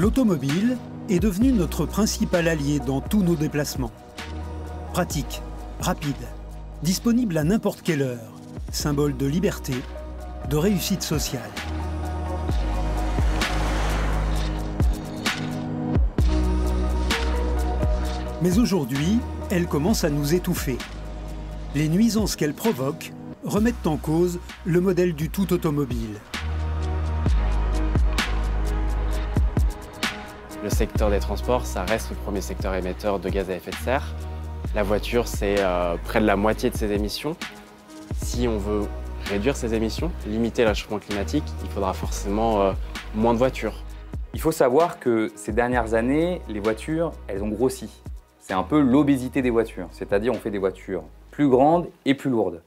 L'automobile est devenu notre principal allié dans tous nos déplacements. Pratique, rapide, disponible à n'importe quelle heure, symbole de liberté, de réussite sociale. Mais aujourd'hui, elle commence à nous étouffer. Les nuisances qu'elle provoque remettent en cause le modèle du tout automobile. Le secteur des transports, ça reste le premier secteur émetteur de gaz à effet de serre. La voiture, c'est près de la moitié de ses émissions. Si on veut réduire ces émissions, limiter le réchauffement climatique, il faudra forcément moins de voitures. Il faut savoir que ces dernières années, les voitures, elles ont grossi. C'est un peu l'obésité des voitures, c'est-à-dire on fait des voitures plus grandes et plus lourdes,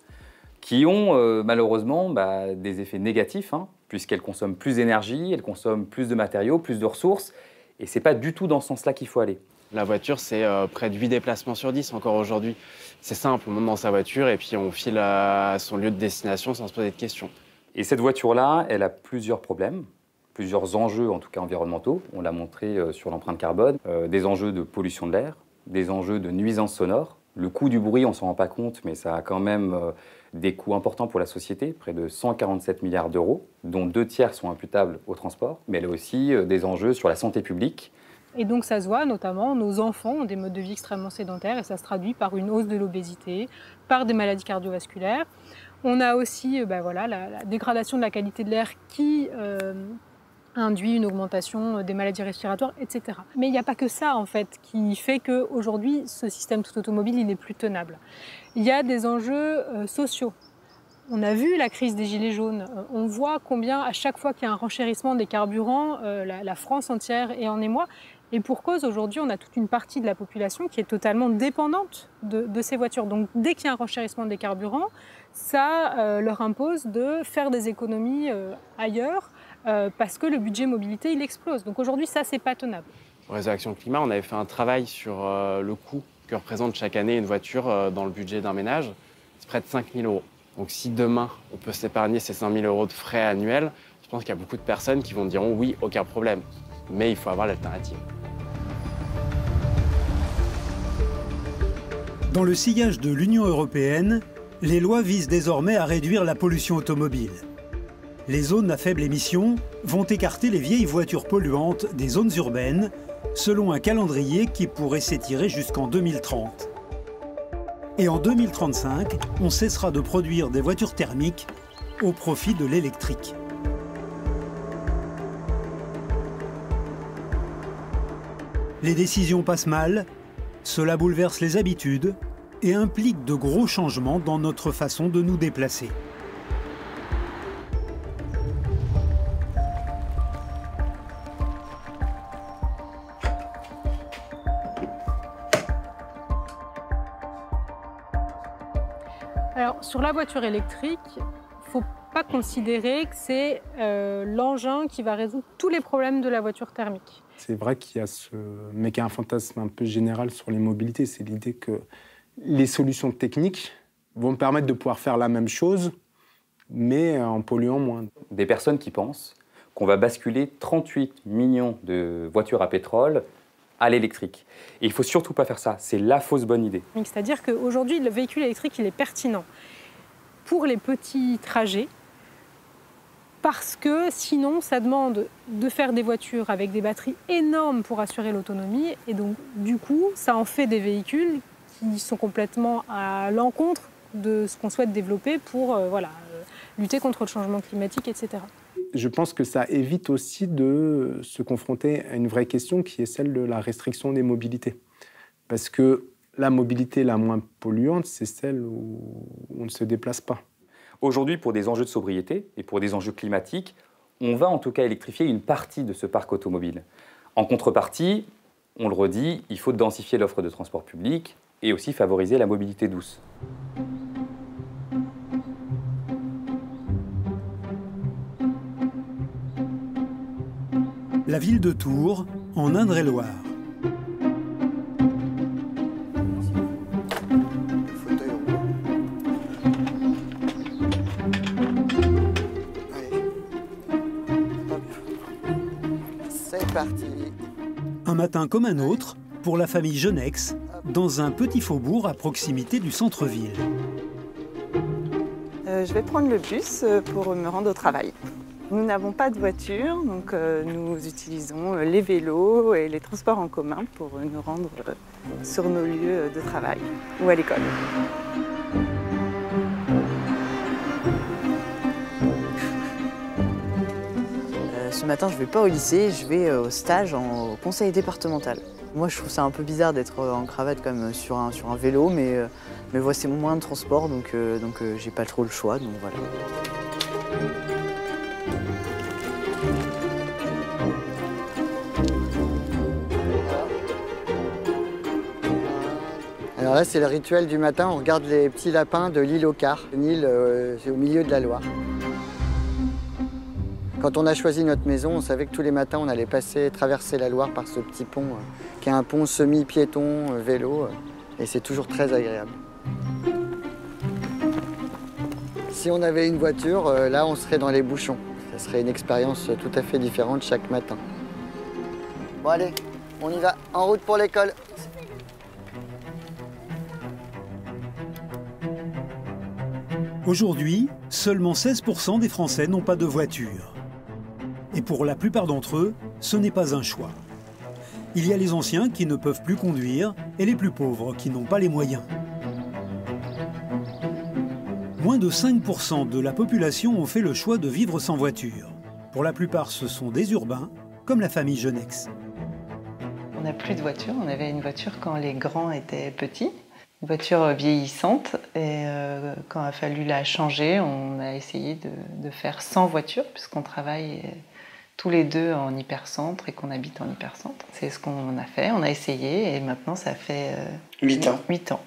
qui ont malheureusement des effets négatifs, puisqu'elles consomment plus d'énergie, elles consomment plus de matériaux, plus de ressources, et c'est pas du tout dans ce sens-là qu'il faut aller. La voiture, c'est près de 8 déplacements sur 10 encore aujourd'hui. C'est simple, on monte dans sa voiture et puis on file à son lieu de destination sans se poser de questions. Et cette voiture-là, elle a plusieurs problèmes, plusieurs enjeux en tout cas environnementaux. On l'a montré sur l'empreinte carbone, des enjeux de pollution de l'air, des enjeux de nuisances sonores. Le coût du bruit, on ne s'en rend pas compte, mais ça a quand même des coûts importants pour la société, près de 147 milliards d'euros, dont 2/3 sont imputables au transport, mais elle a aussi des enjeux sur la santé publique. Et donc ça se voit notamment, nos enfants ont des modes de vie extrêmement sédentaires et ça se traduit par une hausse de l'obésité, par des maladies cardiovasculaires. On a aussi la dégradation de la qualité de l'air qui induit une augmentation des maladies respiratoires, etc. Mais il n'y a pas que ça en fait qui fait qu'aujourd'hui ce système tout automobile il n'est plus tenable. Il y a des enjeux sociaux. On a vu la crise des gilets jaunes. On voit combien à chaque fois qu'il y a un renchérissement des carburants, la France entière est en émoi. Et pour cause, aujourd'hui, on a toute une partie de la population qui est totalement dépendante de ces voitures. Donc dès qu'il y a un renchérissement des carburants, ça leur impose de faire des économies ailleurs parce que le budget mobilité, il explose. Donc aujourd'hui, ça, c'est pas tenable. Au Réseau Action Climat, on avait fait un travail sur le coût que représente chaque année une voiture dans le budget d'un ménage. C'est près de 5 000 euros. Donc si demain, on peut s'épargner ces 5 000 euros de frais annuels, je pense qu'il y a beaucoup de personnes qui vont dire oui, aucun problème. Mais il faut avoir l'alternative. Dans le sillage de l'Union européenne, les lois visent désormais à réduire la pollution automobile. Les zones à faible émission vont écarter les vieilles voitures polluantes des zones urbaines, selon un calendrier qui pourrait s'étirer jusqu'en 2030. Et en 2035, on cessera de produire des voitures thermiques au profit de l'électrique. Les décisions passent mal, cela bouleverse les habitudes et implique de gros changements dans notre façon de nous déplacer. Alors, sur la voiture électrique, il ne faut pas considérer que c'est l'engin qui va résoudre tous les problèmes de la voiture thermique. C'est vrai qu'il y a un fantasme un peu général sur les mobilités. C'est l'idée que les solutions techniques vont permettre de pouvoir faire la même chose, mais en polluant moins. Des personnes qui pensent qu'on va basculer 38 millions de voitures à pétrole à l'électrique. Et il ne faut surtout pas faire ça, c'est la fausse bonne idée. C'est-à-dire qu'aujourd'hui, le véhicule électrique, il est pertinent pour les petits trajets, parce que sinon, ça demande de faire des voitures avec des batteries énormes pour assurer l'autonomie, et donc du coup, ça en fait des véhicules qui sont complètement à l'encontre de ce qu'on souhaite développer pour lutter contre le changement climatique, etc. Je pense que ça évite aussi de se confronter à une vraie question qui est celle de la restriction des mobilités. Parce que la mobilité la moins polluante, c'est celle où on ne se déplace pas. Aujourd'hui, pour des enjeux de sobriété et pour des enjeux climatiques, on va en tout cas électrifier une partie de ce parc automobile. En contrepartie, on le redit, il faut densifier l'offre de transport public et aussi favoriser la mobilité douce. La ville de Tours, en Indre-et-Loire. C'est parti. Un matin comme un autre, pour la famille Genex, dans un petit faubourg à proximité du centre-ville. Je vais prendre le bus pour me rendre au travail. Nous n'avons pas de voiture, donc nous utilisons les vélos et les transports en commun pour nous rendre sur nos lieux de travail ou à l'école. Ce matin, je ne vais pas au lycée, je vais au stage au conseil départemental. Moi, je trouve ça un peu bizarre d'être en cravate comme sur un vélo, mais voilà, c'est mon moyen de transport, donc j'ai pas trop le choix, donc voilà. Alors là, c'est le rituel du matin. On regarde les petits lapins de l'île au Quart. L'île, c'est au milieu de la Loire. Quand on a choisi notre maison, on savait que tous les matins, on allait traverser la Loire par ce petit pont, qui est un pont semi-piéton, vélo, et c'est toujours très agréable. Si on avait une voiture, là, on serait dans les bouchons. Ça serait une expérience tout à fait différente chaque matin. Bon, allez, on y va. En route pour l'école. Aujourd'hui, seulement 16% des Français n'ont pas de voiture. Et pour la plupart d'entre eux, ce n'est pas un choix. Il y a les anciens qui ne peuvent plus conduire et les plus pauvres qui n'ont pas les moyens. Moins de 5% de la population ont fait le choix de vivre sans voiture. Pour la plupart, ce sont des urbains, comme la famille Genex. On n'a plus de voiture, on avait une voiture quand les grands étaient petits. Une voiture vieillissante et quand il a fallu la changer, on a essayé de faire sans voiture puisqu'on travaille tous les deux en hypercentre et qu'on habite en hypercentre. C'est ce qu'on a fait, on a essayé et maintenant ça fait 8 ans. 8 ans.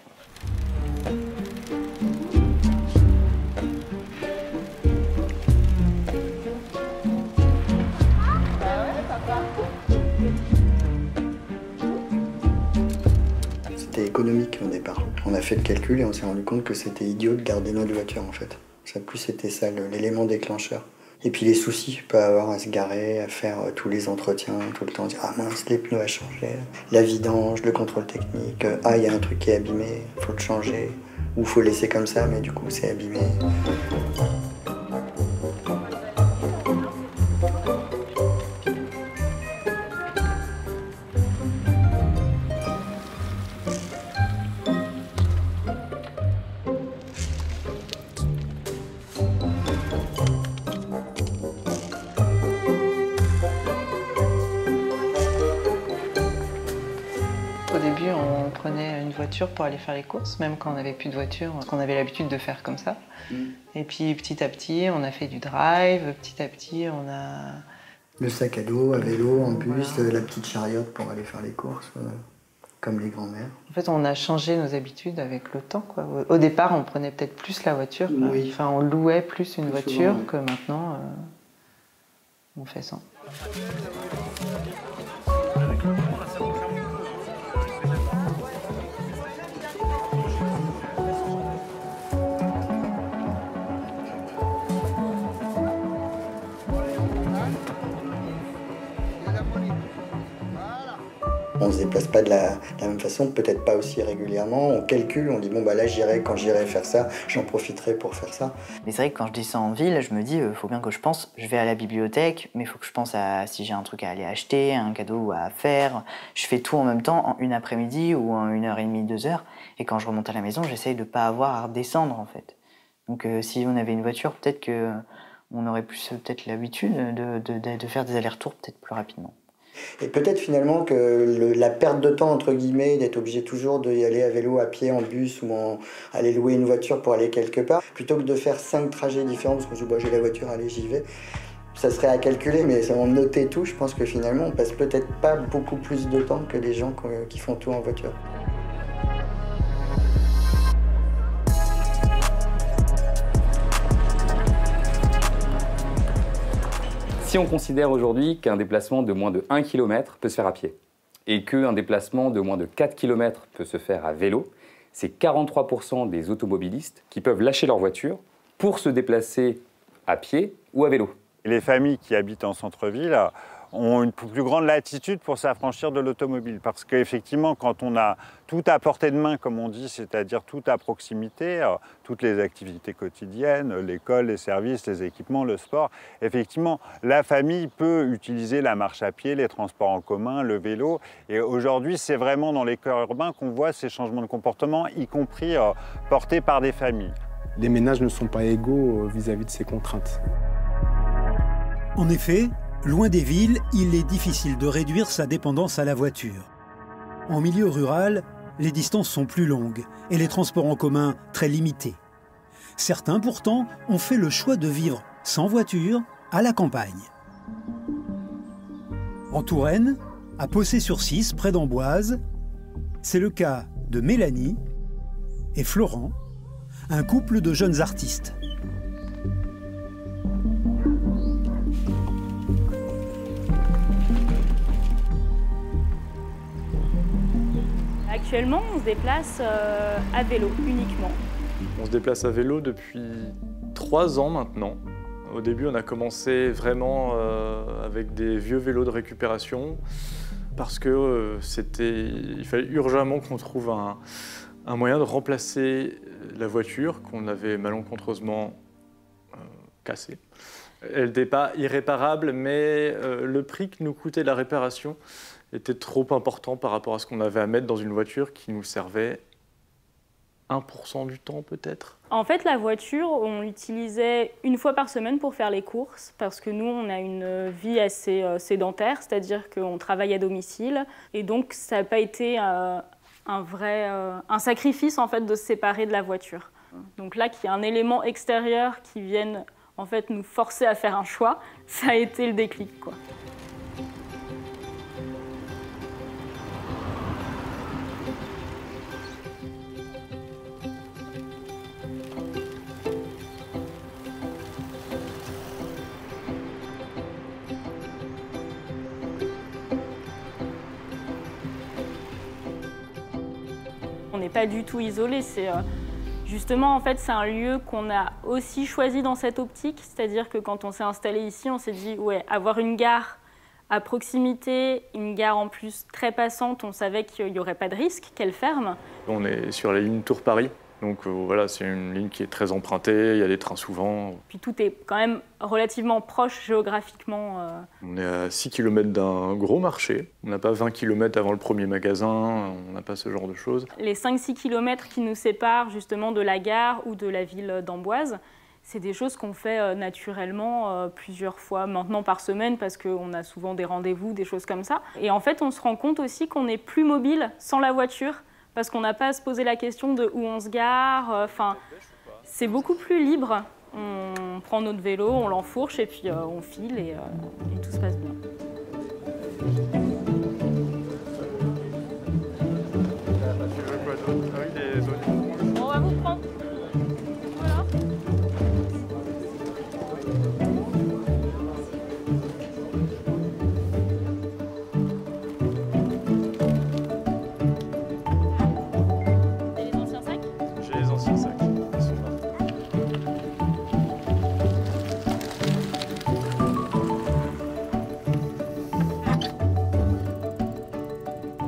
C'était économique au départ. On a fait le calcul et on s'est rendu compte que c'était idiot de garder notre voiture en fait. Ça plus c'était ça l'élément déclencheur. Et puis les soucis, pas avoir à se garer, à faire tous les entretiens tout le temps, dire ah mince les pneus à changer, la vidange, le contrôle technique, ah il y a un truc qui est abîmé, faut le changer, ou faut laisser comme ça mais du coup c'est abîmé. Au début, on prenait une voiture pour aller faire les courses, même quand on n'avait plus de voiture, parce qu'on avait l'habitude de faire comme ça. Et puis petit à petit, on a fait du drive, petit à petit, on a... Le sac à dos, à vélo, en bus, voilà. La petite chariote pour aller faire les courses, comme les grands-mères. En fait, on a changé nos habitudes avec le temps, quoi. Au départ, on prenait peut-être plus la voiture, oui. Enfin, on louait plus une voiture souvent, oui. que maintenant, on fait sans. On ne se déplace pas de la même façon, peut-être pas aussi régulièrement. On calcule, on dit bon bah là quand j'irai faire ça, j'en profiterai pour faire ça. Mais c'est vrai que quand je descends en ville, je me dis, faut bien que je pense, je vais à la bibliothèque, mais il faut que je pense à si j'ai un truc à aller acheter, un cadeau à faire. Je fais tout en même temps, en une après-midi ou en 1h30, 2h. Et quand je remonte à la maison, j'essaye de ne pas avoir à redescendre en fait. Donc si on avait une voiture, peut-être qu'on aurait plus peut-être l'habitude de faire des allers-retours peut-être plus rapidement. Et peut-être finalement que la perte de temps, entre guillemets, d'être obligé toujours d'y aller à vélo, à pied, en bus ou aller louer une voiture pour aller quelque part, plutôt que de faire 5 trajets différents, parce qu'on se dit bah, j'ai la voiture, allez j'y vais, ça serait à calculer, mais en noter tout, je pense que finalement on passe peut-être pas beaucoup plus de temps que les gens qui font tout en voiture. Si on considère aujourd'hui qu'un déplacement de moins de 1 km peut se faire à pied et qu'un déplacement de moins de 4 km peut se faire à vélo, c'est 43% des automobilistes qui peuvent lâcher leur voiture pour se déplacer à pied ou à vélo. Les familles qui habitent en centre-ville ont une plus grande latitude pour s'affranchir de l'automobile. Parce qu'effectivement, quand on a tout à portée de main, comme on dit, c'est-à-dire tout à proximité, toutes les activités quotidiennes, l'école, les services, les équipements, le sport, effectivement, la famille peut utiliser la marche à pied, les transports en commun, le vélo. Et aujourd'hui, c'est vraiment dans les cœurs urbains qu'on voit ces changements de comportement, y compris portés par des familles. Les ménages ne sont pas égaux vis-à-vis de ces contraintes. En effet, loin des villes, il est difficile de réduire sa dépendance à la voiture. En milieu rural, les distances sont plus longues et les transports en commun très limités. Certains, pourtant, ont fait le choix de vivre sans voiture à la campagne. En Touraine, à Possé-sur-Cisse, près d'Amboise, c'est le cas de Mélanie et Florent, un couple de jeunes artistes. Actuellement, on se déplace à vélo uniquement. On se déplace à vélo depuis 3 ans maintenant. Au début, on a commencé vraiment avec des vieux vélos de récupération parce que il fallait urgemment qu'on trouve un moyen de remplacer la voiture qu'on avait malencontreusement cassée. Elle n'était pas irréparable, mais le prix que nous coûtait la réparation était trop important par rapport à ce qu'on avait à mettre dans une voiture qui nous servait 1% du temps peut-être. En fait, la voiture, on l'utilisait une fois par semaine pour faire les courses parce que nous, on a une vie assez sédentaire, c'est-à-dire qu'on travaille à domicile et donc ça n'a pas été un sacrifice en fait de se séparer de la voiture. Donc là, qu'il y a un élément extérieur qui vienne en fait nous forcer à faire un choix, ça a été le déclic, quoi. On n'est pas du tout isolé, justement en fait c'est un lieu qu'on a aussi choisi dans cette optique, c'est-à-dire que quand on s'est installé ici, on s'est dit ouais, avoir une gare à proximité, une gare en plus très passante, on savait qu'il n'y aurait pas de risque qu'elle ferme. On est sur la ligne Tours-Paris. Donc voilà, c'est une ligne qui est très empruntée, il y a des trains souvent. Puis tout est quand même relativement proche géographiquement. On est à 6 km d'un gros marché. On n'a pas 20 km avant le premier magasin, on n'a pas ce genre de choses. Les 5-6 km qui nous séparent justement de la gare ou de la ville d'Amboise, c'est des choses qu'on fait naturellement plusieurs fois maintenant par semaine parce qu'on a souvent des rendez-vous, des choses comme ça. Et en fait, on se rend compte aussi qu'on est plus mobile sans la voiture. Parce qu'on n'a pas à se poser la question de où on se gare. C'est beaucoup plus libre. On prend notre vélo, on l'enfourche et puis on file et tout se passe bien. On va vous prendre. Voilà.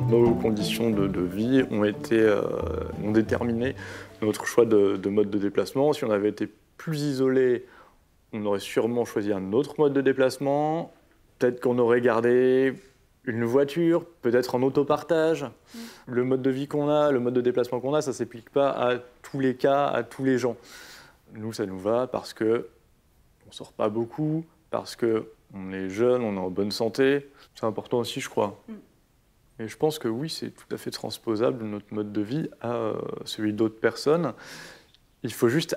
Nos conditions de vie ont déterminé notre choix de mode de déplacement. Si on avait été plus isolé, on aurait sûrement choisi un autre mode de déplacement. Peut-être qu'on aurait gardé une voiture, peut-être en autopartage. Le mode de vie qu'on a, le mode de déplacement qu'on a, ça ne s'applique pas à tous les cas, à tous les gens. Nous, ça nous va parce qu'on ne sort pas beaucoup, parce qu'on est jeune, on est en bonne santé. C'est important aussi, je crois. Et je pense que oui, c'est tout à fait transposable, notre mode de vie, à celui d'autres personnes. Il faut juste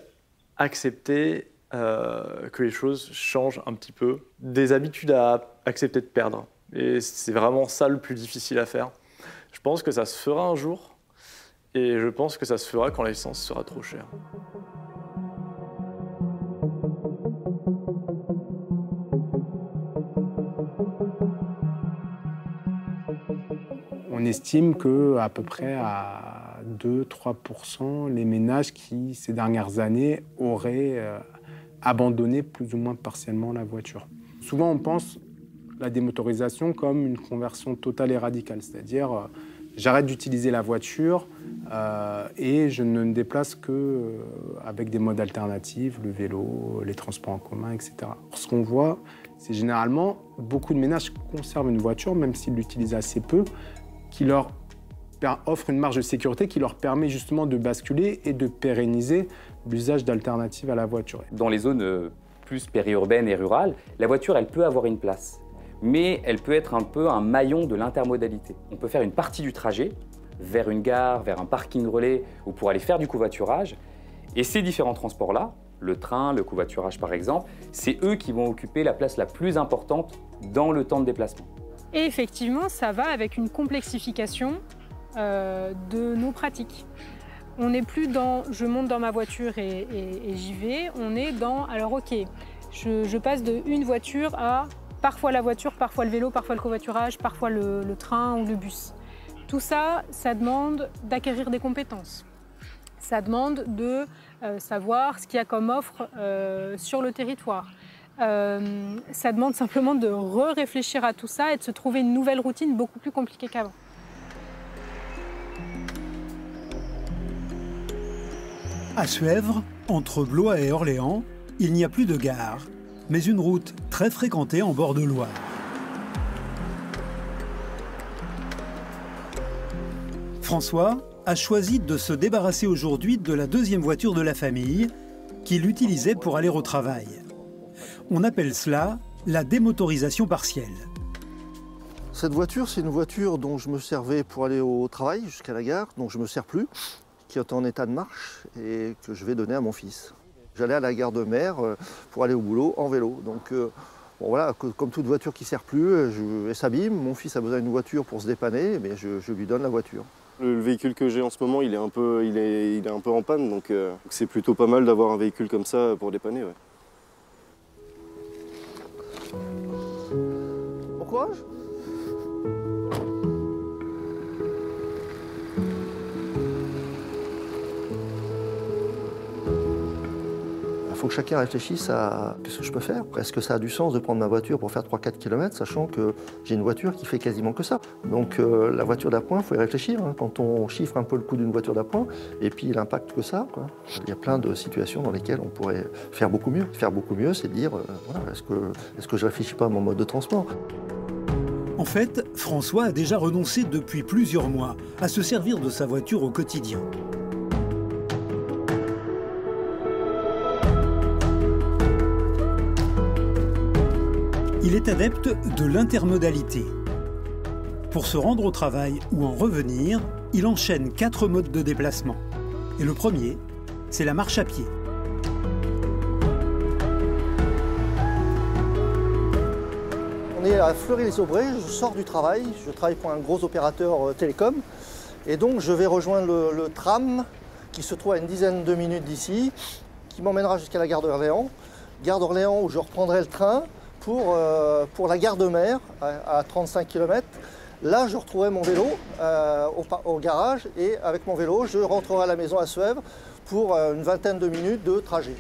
accepter que les choses changent un petit peu. Des habitudes à accepter de perdre. Et c'est vraiment ça le plus difficile à faire. Je pense que ça se fera un jour. Et je pense que ça se fera quand l'essence sera trop chère. On estime qu'à peu près à 2-3% les ménages qui, ces dernières années, auraient abandonné plus ou moins partiellement la voiture. Souvent, on pense la démotorisation comme une conversion totale et radicale, c'est-à-dire j'arrête d'utiliser la voiture et je ne me déplace qu'avec des modes alternatifs, le vélo, les transports en commun, etc. Ce qu'on voit, c'est généralement beaucoup de ménages conservent une voiture, même s'ils l'utilisent assez peu, qui leur offre une marge de sécurité qui leur permet justement de basculer et de pérenniser l'usage d'alternatives à la voiture. Dans les zones plus périurbaines et rurales, la voiture, elle peut avoir une place, mais elle peut être un peu un maillon de l'intermodalité. On peut faire une partie du trajet vers une gare, vers un parking relais ou pour aller faire du covoiturage. Et ces différents transports-là, le train, le covoiturage par exemple, c'est eux qui vont occuper la place la plus importante dans le temps de déplacement. Et effectivement, ça va avec une complexification de nos pratiques. On n'est plus dans je monte dans ma voiture et j'y vais, on est dans alors ok, je passe de une voiture à parfois la voiture, parfois le vélo, parfois le covoiturage, parfois le train ou le bus. Tout ça, ça demande d'acquérir des compétences. Ça demande de savoir ce qu'il y a comme offre sur le territoire. Ça demande simplement de réfléchir à tout ça et de se trouver une nouvelle routine beaucoup plus compliquée qu'avant. À Suèvre, entre Blois et Orléans, il n'y a plus de gare, mais une route très fréquentée en bord de Loire. François a choisi de se débarrasser aujourd'hui de la deuxième voiture de la famille qu'il utilisait pour aller au travail. On appelle cela la démotorisation partielle. Cette voiture, c'est une voiture dont je me servais pour aller au travail jusqu'à la gare, dont je ne me sers plus, qui est en état de marche et que je vais donner à mon fils. J'allais à la gare de Mer pour aller au boulot en vélo. Donc bon, voilà, comme toute voiture qui ne sert plus, elle s'abîme. Mon fils a besoin d'une voiture pour se dépanner, mais je lui donne la voiture. Le véhicule que j'ai en ce moment, il est un peu en panne, donc c'est plutôt pas mal d'avoir un véhicule comme ça pour dépanner. Ouais. Bon courage. Il faut que chacun réfléchisse à ce que je peux faire. Est-ce que ça a du sens de prendre ma voiture pour faire 3-4 km, sachant que j'ai une voiture qui fait quasiment que ça. Donc la voiture d'appoint, il faut y réfléchir hein, quand on chiffre un peu le coût d'une voiture d'appoint et puis l'impact que ça. Quoi. Il y a plein de situations dans lesquelles on pourrait faire beaucoup mieux. Faire beaucoup mieux, c'est dire, voilà, est-ce que je ne réfléchis pas à mon mode de transport ? En fait, François a déjà renoncé depuis plusieurs mois à se servir de sa voiture au quotidien. Il est adepte de l'intermodalité. Pour se rendre au travail ou en revenir, il enchaîne 4 modes de déplacement. Et le premier, c'est la marche à pied. On est à Fleury-les-Aubrais, je sors du travail, je travaille pour un gros opérateur télécom. Et donc je vais rejoindre le tram qui se trouve à une dizaine de minutes d'ici, qui m'emmènera jusqu'à la gare d'Orléans. Gare d'Orléans où je reprendrai le train pour la gare de Mer, à 35 km. Là, je retrouverai mon vélo au garage et avec mon vélo, je rentrerai à la maison à Suèvre pour une vingtaine de minutes de trajet.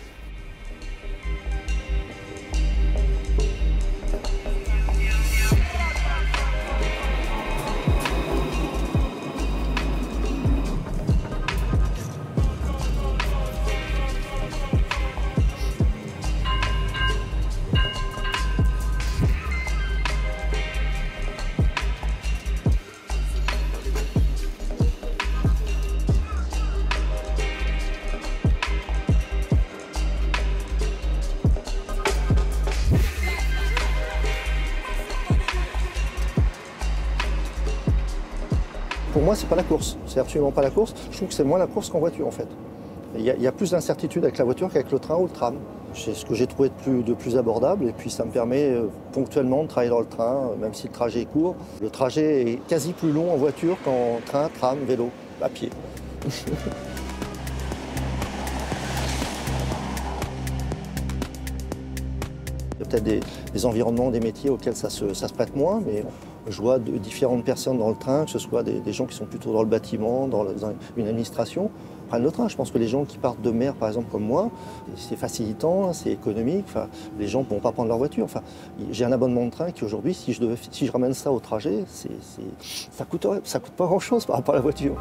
Pour moi, c'est pas la course, c'est absolument pas la course. Je trouve que c'est moins la course qu'en voiture en fait. Il y a plus d'incertitude avec la voiture qu'avec le train ou le tram. C'est ce que j'ai trouvé de plus abordable et puis ça me permet ponctuellement de travailler dans le train, même si le trajet est court. Le trajet est quasi plus long en voiture qu'en train, tram, vélo, à pied. Il y a peut-être des environnements, des métiers auxquels ça se prête moins, mais je vois différentes personnes dans le train, que ce soit des gens qui sont plutôt dans le bâtiment, dans une administration, prennent le train. Je pense que les gens qui partent de mer, par exemple, comme moi, c'est facilitant, c'est économique. Enfin, les gens ne vont pas prendre leur voiture. Enfin, j'ai un abonnement de train qui, aujourd'hui, si je ramène ça au trajet, ça coûte pas grand-chose par rapport à la voiture.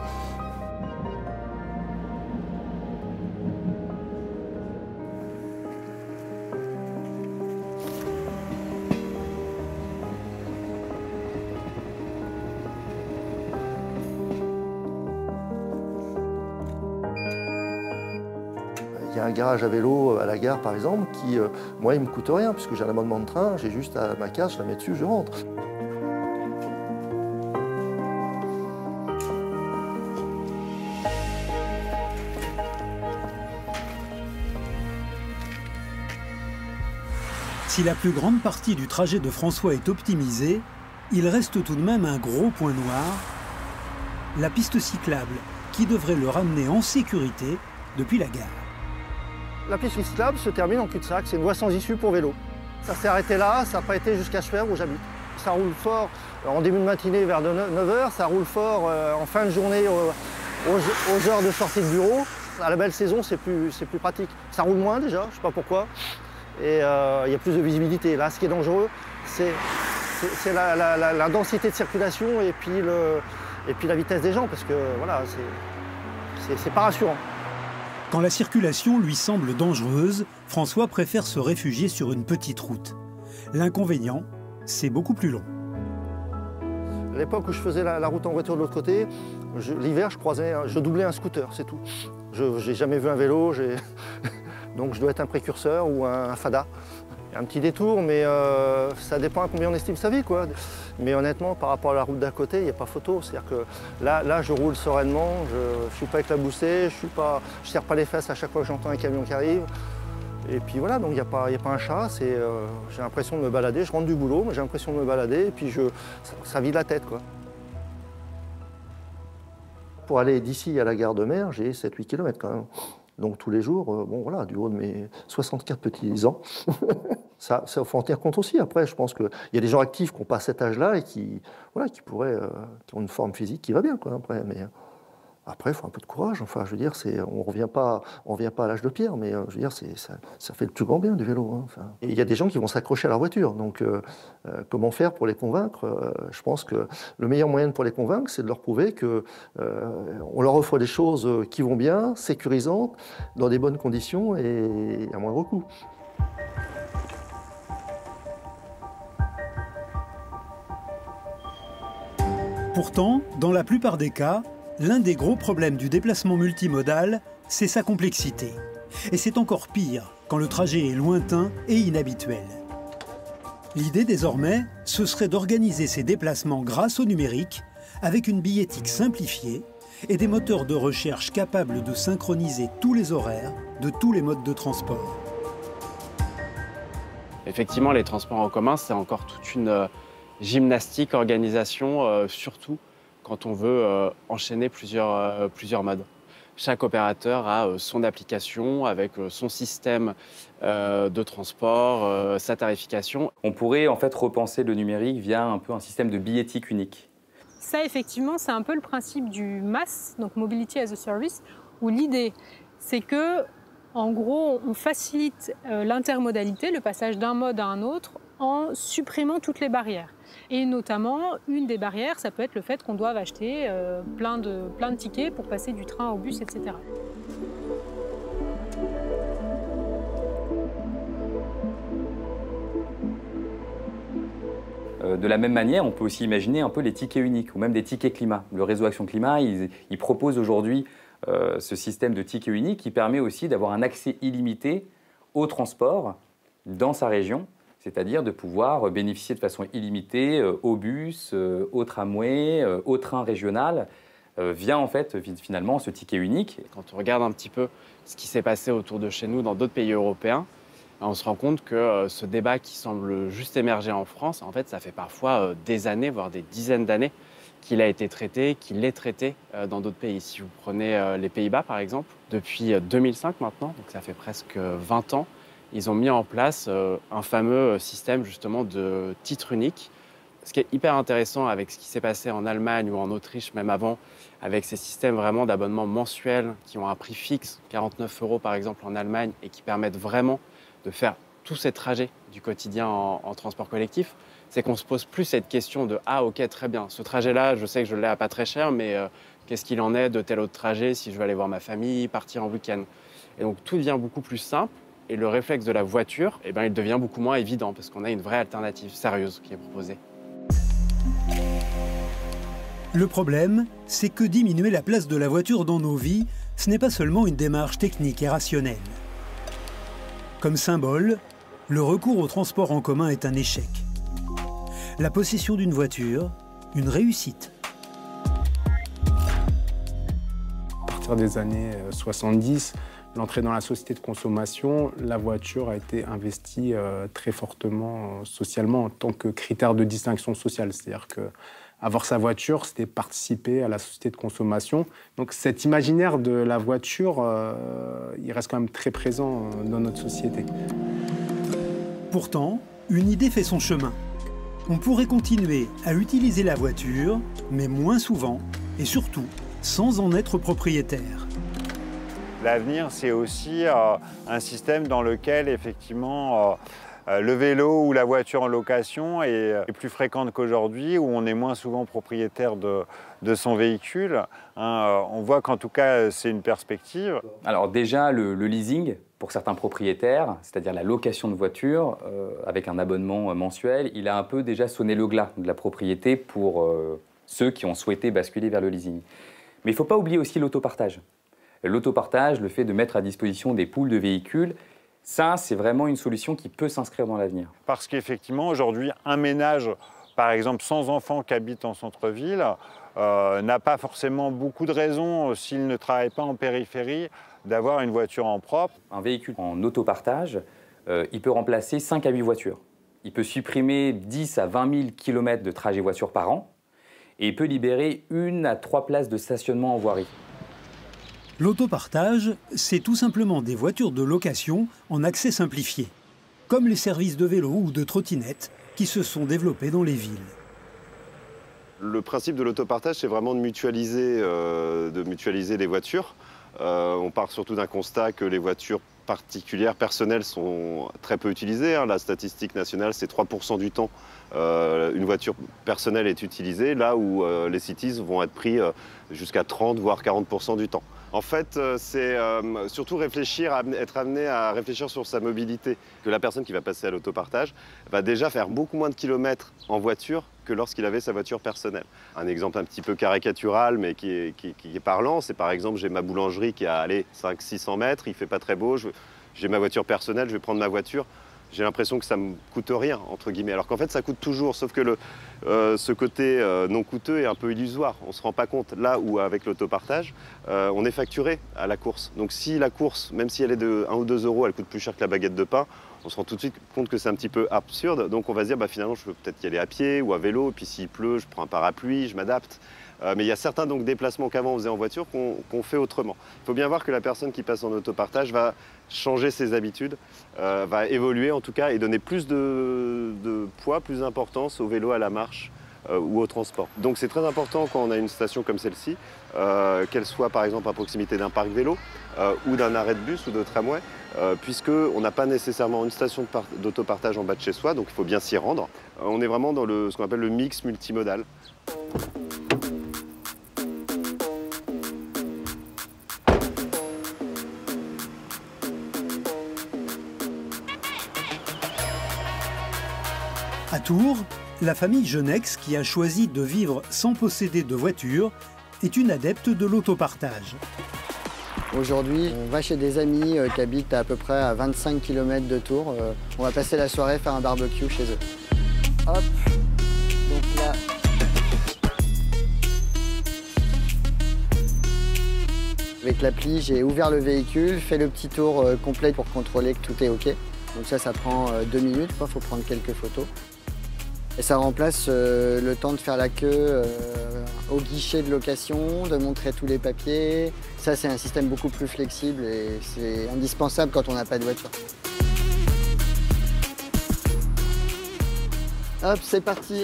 Il y a un garage à vélo à la gare, par exemple, qui, moi, il ne me coûte rien, puisque j'ai un abonnement de train, j'ai juste à ma case, je la mets dessus, je rentre. Si la plus grande partie du trajet de François est optimisée, il reste tout de même un gros point noir, la piste cyclable, qui devrait le ramener en sécurité depuis la gare. La piste cyclable se termine en cul-de-sac, c'est une voie sans issue pour vélo. Ça s'est arrêté là, ça n'a pas été jusqu'à Schwer où j'habite. Ça roule fort en début de matinée vers 9h, ça roule fort en fin de journée aux heures de sortie de bureau. À la belle saison, c'est plus pratique. Ça roule moins déjà, je ne sais pas pourquoi, et il y a plus de visibilité. Là, ce qui est dangereux, c'est la densité de circulation et puis la vitesse des gens, parce que voilà, c'est pas rassurant. Quand la circulation lui semble dangereuse, François préfère se réfugier sur une petite route. L'inconvénient, c'est beaucoup plus long. À l'époque où je faisais la route en voiture de l'autre côté, l'hiver, je doublais un scooter, c'est tout. Je n'ai jamais vu un vélo, donc je dois être un précurseur ou un fada. Il y a un petit détour, mais ça dépend à combien on estime sa vie, quoi. Mais honnêtement, par rapport à la route d'à côté, il n'y a pas photo. C'est-à-dire que là, je roule sereinement, je ne suis pas éclaboussé, je ne serre pas les fesses à chaque fois que j'entends un camion qui arrive. Et puis voilà, donc il n'y a pas un chat, j'ai l'impression de me balader. Je rentre du boulot, mais j'ai l'impression de me balader, et puis ça vide la tête, quoi. Pour aller d'ici à la gare de Mer, j'ai 7-8 km quand même. Donc tous les jours, bon voilà, du haut de mes 64 petits ans, ça faut en tenir compte aussi. Après, je pense qu'il y a des gens actifs qui n'ont pas cet âge-là et qui ont une forme physique qui va bien, quoi. Après, il faut un peu de courage. Enfin, je veux dire, on revient pas à l'âge de pierre, mais je veux dire, ça fait le plus grand bien du vélo, hein. Enfin, et il y a des gens qui vont s'accrocher à leur voiture. Donc, comment faire pour les convaincre? Je pense que le meilleur moyen pour les convaincre, c'est de leur prouver que on leur offre des choses qui vont bien, sécurisantes, dans des bonnes conditions et à moindre coût. Pourtant, dans la plupart des cas, l'un des gros problèmes du déplacement multimodal, c'est sa complexité. Et c'est encore pire quand le trajet est lointain et inhabituel. L'idée désormais, ce serait d'organiser ces déplacements grâce au numérique, avec une billettique simplifiée et des moteurs de recherche capables de synchroniser tous les horaires de tous les modes de transport. Effectivement, les transports en commun, c'est encore toute une gymnastique, organisation, surtout quand on veut enchaîner plusieurs modes. Chaque opérateur a son application avec son système de transport, sa tarification. On pourrait en fait repenser le numérique via un peu un système de billettique unique. Ça, effectivement, c'est un peu le principe du MaaS, donc Mobility as a Service, où l'idée, c'est que, en gros, on facilite l'intermodalité, le passage d'un mode à un autre, en supprimant toutes les barrières. Et notamment, une des barrières, ça peut être le fait qu'on doive acheter plein de tickets pour passer du train au bus, etc. De la même manière, on peut aussi imaginer un peu les tickets uniques ou même des tickets climat. Le réseau Action Climat, il propose aujourd'hui ce système de tickets uniques qui permet aussi d'avoir un accès illimité au transport dans sa région, c'est-à-dire de pouvoir bénéficier de façon illimitée au bus, au tramway, au train régional, via en fait finalement ce ticket unique. Quand on regarde un petit peu ce qui s'est passé autour de chez nous dans d'autres pays européens, on se rend compte que ce débat qui semble juste émerger en France, en fait, ça fait parfois des années, voire des dizaines d'années qu'il a été traité, qu'il est traité dans d'autres pays. Si vous prenez les Pays-Bas, par exemple, depuis 2005 maintenant, donc ça fait presque 20 ans, ils ont mis en place un fameux système justement de titre unique Ce qui est hyper intéressant avec ce qui s'est passé en Allemagne ou en Autriche, même avant, avec ces systèmes vraiment d'abonnement mensuel qui ont un prix fixe, 49 € par exemple en Allemagne, et qui permettent vraiment de faire tous ces trajets du quotidien en transport collectif, c'est qu'on se pose plus cette question de « Ah ok, très bien, ce trajet-là, je sais que je l'ai à pas très cher, mais qu'est-ce qu'il en est de tel autre trajet si je veux aller voir ma famille, partir en week-end ?» Et donc tout devient beaucoup plus simple, et le réflexe de la voiture, eh ben, il devient beaucoup moins évident, parce qu'on a une vraie alternative sérieuse qui est proposée. Le problème, c'est que diminuer la place de la voiture dans nos vies, ce n'est pas seulement une démarche technique et rationnelle. Comme symbole, le recours au transport en commun est un échec. La possession d'une voiture, une réussite. À partir des années 70, l'entrée dans la société de consommation, la voiture a été investie très fortement socialement en tant que critère de distinction sociale. C'est-à-dire qu'avoir sa voiture, c'était participer à la société de consommation. Donc cet imaginaire de la voiture, il reste quand même très présent dans notre société. Pourtant, une idée fait son chemin. On pourrait continuer à utiliser la voiture, mais moins souvent et surtout sans en être propriétaire. L'avenir, c'est aussi un système dans lequel, effectivement, le vélo ou la voiture en location est plus fréquente qu'aujourd'hui, où on est moins souvent propriétaire de son véhicule. On voit qu'en tout cas, c'est une perspective. Alors déjà, le leasing, pour certains propriétaires, c'est-à-dire la location de voiture, avec un abonnement mensuel, il a un peu déjà sonné le glas de la propriété pour ceux qui ont souhaité basculer vers le leasing. Mais il ne faut pas oublier aussi l'autopartage. L'autopartage, le fait de mettre à disposition des pools de véhicules, ça, c'est vraiment une solution qui peut s'inscrire dans l'avenir. Parce qu'effectivement, aujourd'hui, un ménage, par exemple, sans enfants qui habite en centre-ville, n'a pas forcément beaucoup de raisons, s'il ne travaille pas en périphérie, d'avoir une voiture en propre. Un véhicule en autopartage, il peut remplacer 5 à 8 voitures. Il peut supprimer 10 à 20 000 km de trajet voiture par an et il peut libérer 1 à 3 places de stationnement en voirie. L'autopartage, c'est tout simplement des voitures de location en accès simplifié, comme les services de vélo ou de trottinette qui se sont développés dans les villes. Le principe de l'autopartage, c'est vraiment de mutualiser les voitures. On part surtout d'un constat que les voitures particulières, personnelles, sont très peu utilisées. La statistique nationale, c'est 3% du temps. Une voiture personnelle est utilisée, là où les cities vont être pris jusqu'à 30 voire 40% du temps. En fait, c'est surtout être amené à réfléchir sur sa mobilité. Que la personne qui va passer à l'autopartage va déjà faire beaucoup moins de kilomètres en voiture que lorsqu'il avait sa voiture personnelle. Un exemple un petit peu caricatural, mais qui est parlant, c'est par exemple, j'ai ma boulangerie qui a 500-600 mètres, il ne fait pas très beau, j'ai ma voiture personnelle, je vais prendre ma voiture. J'ai l'impression que ça ne me coûte rien, entre guillemets. Alors qu'en fait, ça coûte toujours, sauf que ce côté non coûteux est un peu illusoire. On ne se rend pas compte. Là où, avec l'autopartage, on est facturé à la course. Donc si la course, même si elle est de 1 ou 2 euros, elle coûte plus cher que la baguette de pain, on se rend tout de suite compte que c'est un petit peu absurde. Donc on va se dire, finalement, je peux peut-être y aller à pied ou à vélo. Et puis s'il pleut, je prends un parapluie, je m'adapte. Mais il y a certains déplacements qu'avant on faisait en voiture qu'on fait autrement. Il faut bien voir que la personne qui passe en autopartage va changer ses habitudes, va évoluer en tout cas et donner plus de poids, plus d'importance au vélo, à la marche ou au transport. Donc c'est très important quand on a une station comme celle-ci, qu'elle soit par exemple à proximité d'un parc vélo ou d'un arrêt de bus ou de tramway, puisqu'on n'a pas nécessairement une station d'autopartage en bas de chez soi, donc il faut bien s'y rendre. On est vraiment dans ce qu'on appelle le mix multimodal. À Tours, la famille Genex, qui a choisi de vivre sans posséder de voiture, est une adepte de l'autopartage. Aujourd'hui, on va chez des amis qui habitent à peu près à 25 km de Tours. On va passer la soirée faire un barbecue chez eux. Hop, donc là... Avec l'appli, j'ai ouvert le véhicule, fait le petit tour complet pour contrôler que tout est OK. Donc ça prend 2 minutes, il faut prendre quelques photos. Et ça remplace le temps de faire la queue au guichet de location, de montrer tous les papiers. Ça, c'est un système beaucoup plus flexible et c'est indispensable quand on n'a pas de voiture. Hop, c'est parti.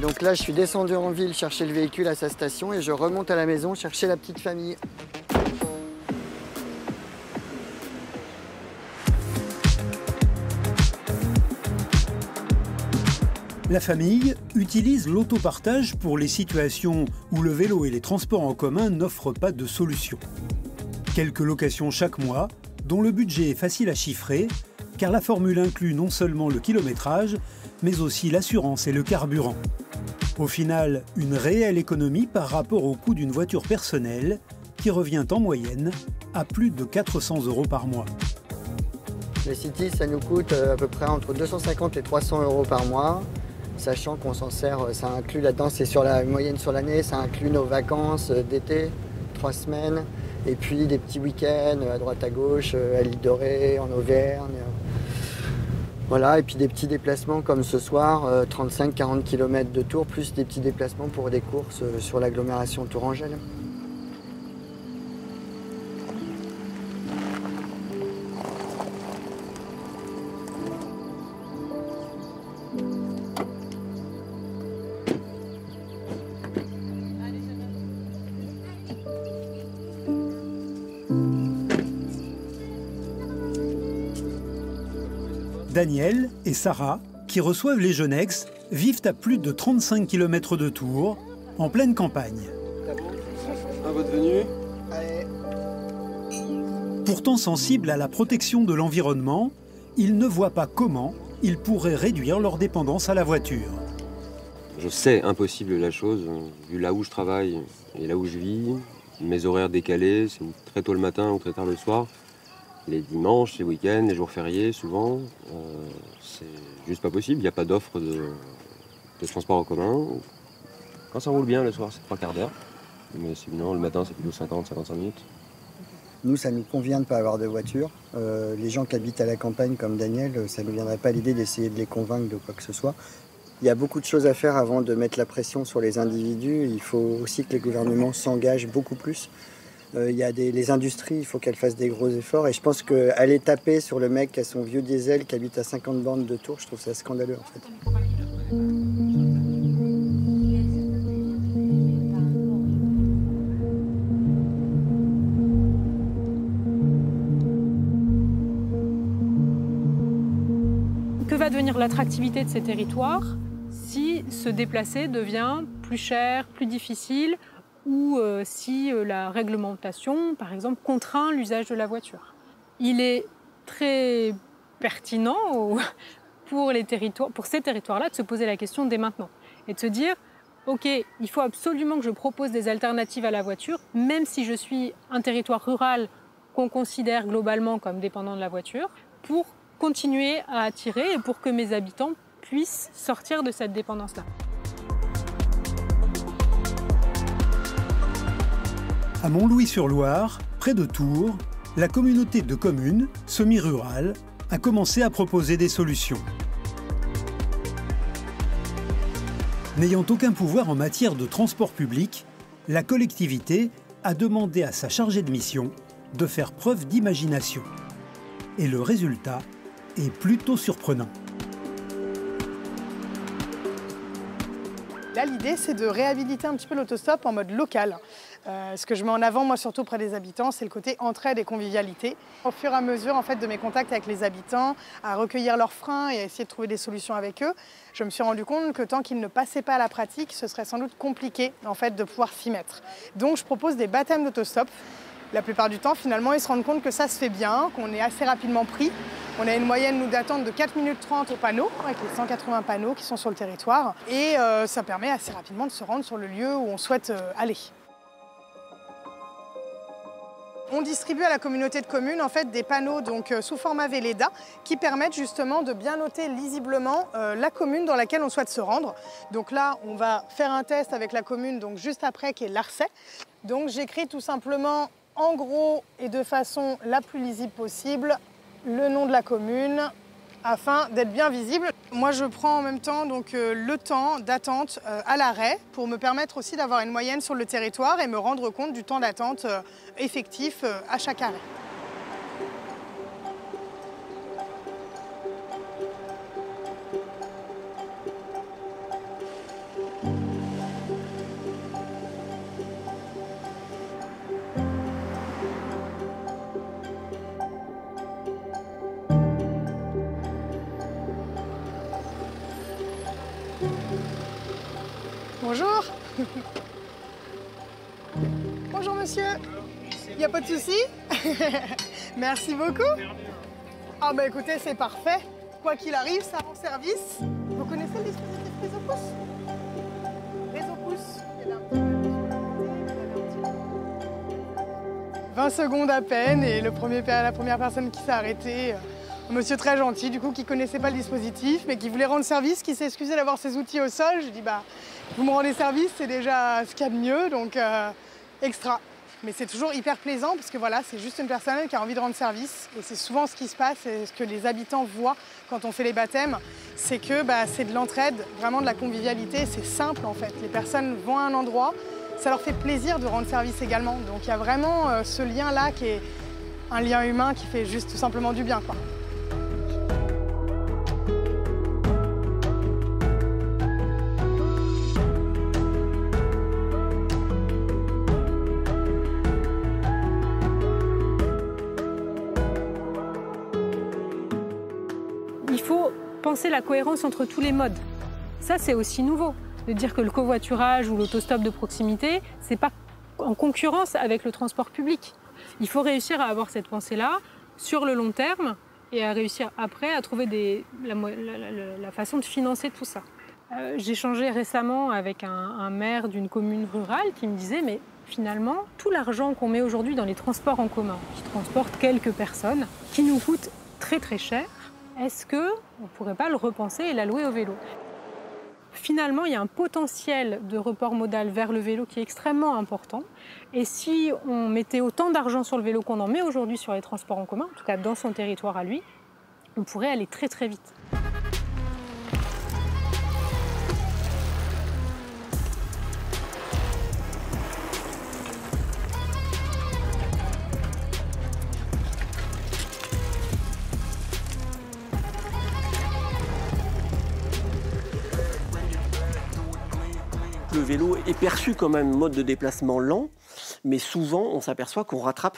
Donc là, je suis descendu en ville chercher le véhicule à sa station et je remonte à la maison chercher la petite famille. La famille utilise l'autopartage pour les situations où le vélo et les transports en commun n'offrent pas de solution. Quelques locations chaque mois, dont le budget est facile à chiffrer, car la formule inclut non seulement le kilométrage, mais aussi l'assurance et le carburant. Au final, une réelle économie par rapport au coût d'une voiture personnelle, qui revient en moyenne à plus de 400 € par mois. Les City, ça nous coûte à peu près entre 250 et 300 € par mois. Sachant qu'on s'en sert, ça inclut là-dedans, c'est sur la moyenne sur l'année, ça inclut nos vacances d'été, 3 semaines, et puis des petits week-ends à droite à gauche, à l'île de Ré, en Auvergne. Voilà, et puis des petits déplacements comme ce soir, 35-40 km de tour, plus des petits déplacements pour des courses sur l'agglomération tourangelle. Daniel et Sarah, qui reçoivent les Jeunex, vivent à plus de 35 km de Tours, en pleine campagne. À votre venue. Pourtant sensibles à la protection de l'environnement, ils ne voient pas comment ils pourraient réduire leur dépendance à la voiture. Je sais impossible la chose, vu là où je travaille et là où je vis, mes horaires décalés, c'est très tôt le matin ou très tard le soir. Les dimanches, les week-ends, les jours fériés, souvent, c'est juste pas possible. Il n'y a pas d'offre de transport en commun. Quand ça roule bien, le soir, c'est 3/4 d'heure. Mais sinon, le matin, c'est plutôt 50-55 minutes. Nous, ça nous convient de ne pas avoir de voiture. Les gens qui habitent à la campagne, comme Daniel, ça ne nous viendrait pas l'idée d'essayer de les convaincre de quoi que ce soit. Il y a beaucoup de choses à faire avant de mettre la pression sur les individus. Il faut aussi que les gouvernements s'engagent beaucoup plus. Il y a les industries, il faut qu'elles fassent des gros efforts. Et je pense qu'aller taper sur le mec qui a son vieux diesel qui habite à 50 bornes de Tours, je trouve ça scandaleux en fait. Que va devenir l'attractivité de ces territoires si se déplacer devient plus cher, plus difficile, ou si la réglementation, par exemple, contraint l'usage de la voiture. Il est très pertinent pour ces territoires-là de se poser la question dès maintenant et de se dire « Ok, il faut absolument que je propose des alternatives à la voiture, même si je suis un territoire rural qu'on considère globalement comme dépendant de la voiture, pour continuer à attirer et pour que mes habitants puissent sortir de cette dépendance-là. » À Montlouis-sur-Loire, près de Tours, la communauté de communes, semi-rurale, a commencé à proposer des solutions. N'ayant aucun pouvoir en matière de transport public, la collectivité a demandé à sa chargée de mission de faire preuve d'imagination. Et le résultat est plutôt surprenant. Là, l'idée, c'est de réhabiliter un petit peu l'autostop en mode local. Ce que je mets en avant, moi, surtout auprès des habitants, c'est le côté entraide et convivialité. Au fur et à mesure, en fait, de mes contacts avec les habitants, à recueillir leurs freins et à essayer de trouver des solutions avec eux, je me suis rendu compte que tant qu'ils ne passaient pas à la pratique, ce serait sans doute compliqué, en fait, de pouvoir s'y mettre. Donc, je propose des baptêmes d'autostop. La plupart du temps, finalement, ils se rendent compte que ça se fait bien, qu'on est assez rapidement pris. On a une moyenne, nous, d'attente de 4 minutes 30 au panneau, avec les 180 panneaux qui sont sur le territoire. Et ça permet assez rapidement de se rendre sur le lieu où on souhaite aller. On distribue à la communauté de communes en fait, des panneaux donc, sous format Véleda qui permettent justement de bien noter lisiblement la commune dans laquelle on souhaite se rendre. Donc là, on va faire un test avec la commune donc, juste après qui est Larçay. Donc j'écris tout simplement en gros et de façon la plus lisible possible le nom de la commune afin d'être bien visible. Moi, je prends en même temps donc, le temps d'attente à l'arrêt pour me permettre aussi d'avoir une moyenne sur le territoire et me rendre compte du temps d'attente effectif à chaque arrêt. Bonjour. Bonjour monsieur. Il n'y a pas de souci? Merci beaucoup. Ah bah écoutez, c'est parfait. Quoi qu'il arrive, ça rend service. Vous connaissez le dispositif Réseau Pouce? Réseau Pouce. 20 secondes à peine et la première personne qui s'est arrêtée, un monsieur très gentil du coup qui connaissait pas le dispositif mais qui voulait rendre service, qui s'est excusé d'avoir ses outils au sol. Je dis bah vous me rendez service, c'est déjà ce qu'il y a de mieux, donc extra. Mais c'est toujours hyper plaisant parce que voilà, c'est juste une personne qui a envie de rendre service et c'est souvent ce qui se passe et ce que les habitants voient quand on fait les baptêmes, c'est que c'est de l'entraide, vraiment de la convivialité, c'est simple en fait. Les personnes vont à un endroit, ça leur fait plaisir de rendre service également. Donc il y a vraiment ce lien-là qui est un lien humain qui fait juste tout simplement du bien, quoi. Il faut penser la cohérence entre tous les modes. Ça, c'est aussi nouveau. De dire que le covoiturage ou l'autostop de proximité, c'est pas en concurrence avec le transport public. Il faut réussir à avoir cette pensée-là sur le long terme et à réussir après à trouver la façon de financer tout ça. J'ai échangé récemment avec un maire d'une commune rurale qui me disait mais finalement, tout l'argent qu'on met aujourd'hui dans les transports en commun, qui transportent quelques personnes, qui nous coûte très très cher, est-ce qu'on ne pourrait pas le repenser et l'allouer au vélo? Finalement, il y a un potentiel de report modal vers le vélo qui est extrêmement important. Et si on mettait autant d'argent sur le vélo qu'on en met aujourd'hui sur les transports en commun, en tout cas dans son territoire à lui, on pourrait aller très très vite. Le vélo est perçu comme un mode de déplacement lent, mais souvent on s'aperçoit qu'on rattrape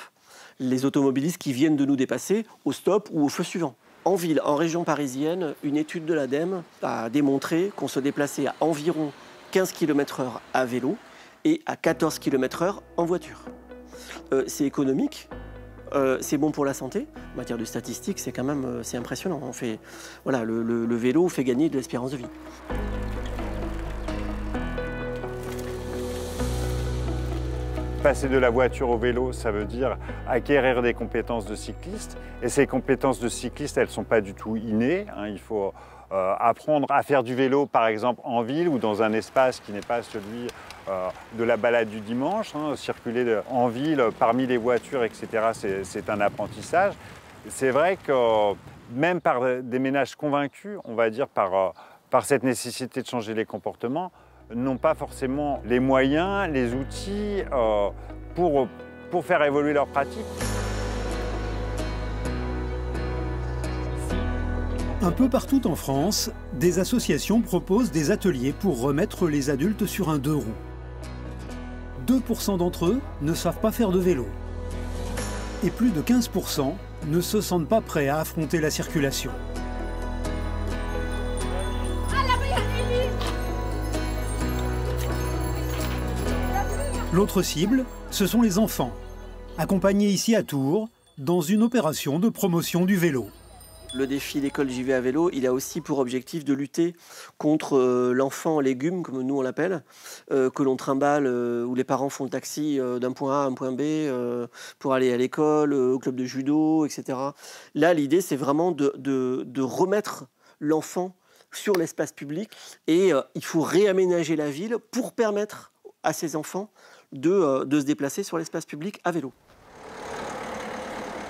les automobilistes qui viennent de nous dépasser au stop ou au feu suivant. En ville, en région parisienne, une étude de l'ADEME a démontré qu'on se déplaçait à environ 15 km/h à vélo et à 14 km/h en voiture. C'est économique, c'est bon pour la santé. En matière de statistiques, c'est quand même c'est impressionnant. Voilà, le vélo fait gagner de l'espérance de vie. Passer de la voiture au vélo, ça veut dire acquérir des compétences de cycliste. Et ces compétences de cycliste, elles ne sont pas du tout innées. Il faut apprendre à faire du vélo, par exemple, en ville ou dans un espace qui n'est pas celui de la balade du dimanche. Circuler en ville, parmi les voitures, etc., c'est un apprentissage. C'est vrai que même par des ménages convaincus, on va dire par cette nécessité de changer les comportements, n'ont pas forcément les moyens, les outils pour faire évoluer leurs pratiques. Un peu partout en France, des associations proposent des ateliers pour remettre les adultes sur un deux roues. 2% d'entre eux ne savent pas faire de vélo. Et plus de 15% ne se sentent pas prêts à affronter la circulation. L'autre cible, ce sont les enfants, accompagnés ici à Tours dans une opération de promotion du vélo. Le défi L'école j'y vais à vélo, il a aussi pour objectif de lutter contre l'enfant légume, comme nous on l'appelle, que l'on trimballe, où les parents font le taxi d'un point A à un point B pour aller à l'école, au club de judo, etc. Là, l'idée, c'est vraiment de remettre l'enfant sur l'espace public et il faut réaménager la ville pour permettre à ces enfants de se déplacer sur l'espace public à vélo.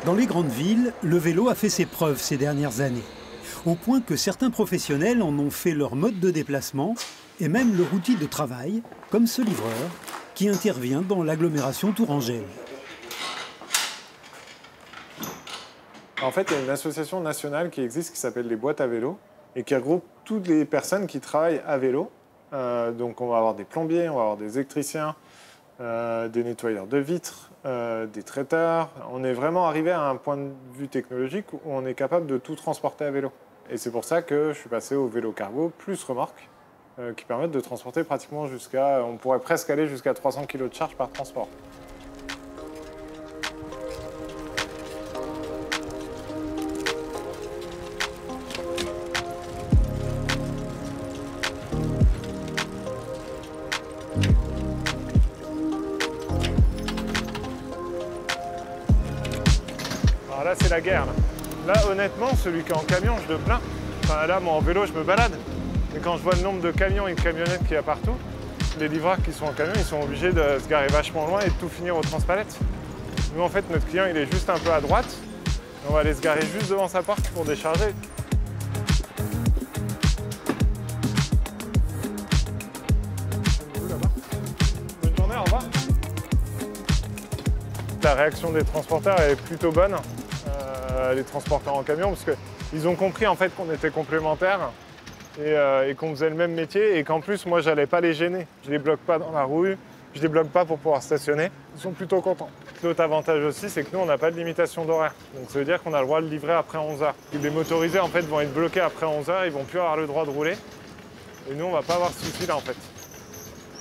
Dans les grandes villes, le vélo a fait ses preuves ces dernières années, au point que certains professionnels en ont fait leur mode de déplacement et même leur outil de travail, comme ce livreur qui intervient dans l'agglomération tourangelle. En fait, il y a une association nationale qui existe qui s'appelle les boîtes à vélo et qui regroupe toutes les personnes qui travaillent à vélo. Donc on va avoir des plombiers, on va avoir des électriciens, des nettoyeurs de vitres, des traiteurs. On est vraiment arrivé à un point de vue technologique où on est capable de tout transporter à vélo. Et c'est pour ça que je suis passé au vélo cargo plus remorque. qui permettent de transporter pratiquement jusqu'à... On pourrait presque aller jusqu'à 300 kg de charge par transport. Alors là, c'est la guerre. Là, honnêtement, celui qui est en camion, je le plains. Enfin, là, moi, en vélo, je me balade. Et quand je vois le nombre de camions et de camionnettes qu'il y a partout, les livreurs qui sont en camion, ils sont obligés de se garer vachement loin et de tout finir au transpalette. Nous, en fait, notre client, il est juste un peu à droite. On va aller se garer juste devant sa porte pour décharger. Bonne journée, au revoir. La réaction des transporteurs est plutôt bonne, les transporteurs en camion, parce qu'ils ont compris en fait qu'on était complémentaires et qu'on faisait le même métier et qu'en plus, moi, j'allais pas les gêner. Je les bloque pas dans la rue, je les bloque pas pour pouvoir stationner. Ils sont plutôt contents. L'autre avantage aussi, c'est que nous, on n'a pas de limitation d'horaire. Donc ça veut dire qu'on a le droit de livrer après 11 h. Les motorisés, en fait, vont être bloqués après 11 h, ils vont plus avoir le droit de rouler. Et nous, on va pas avoir ce souci-là, en fait.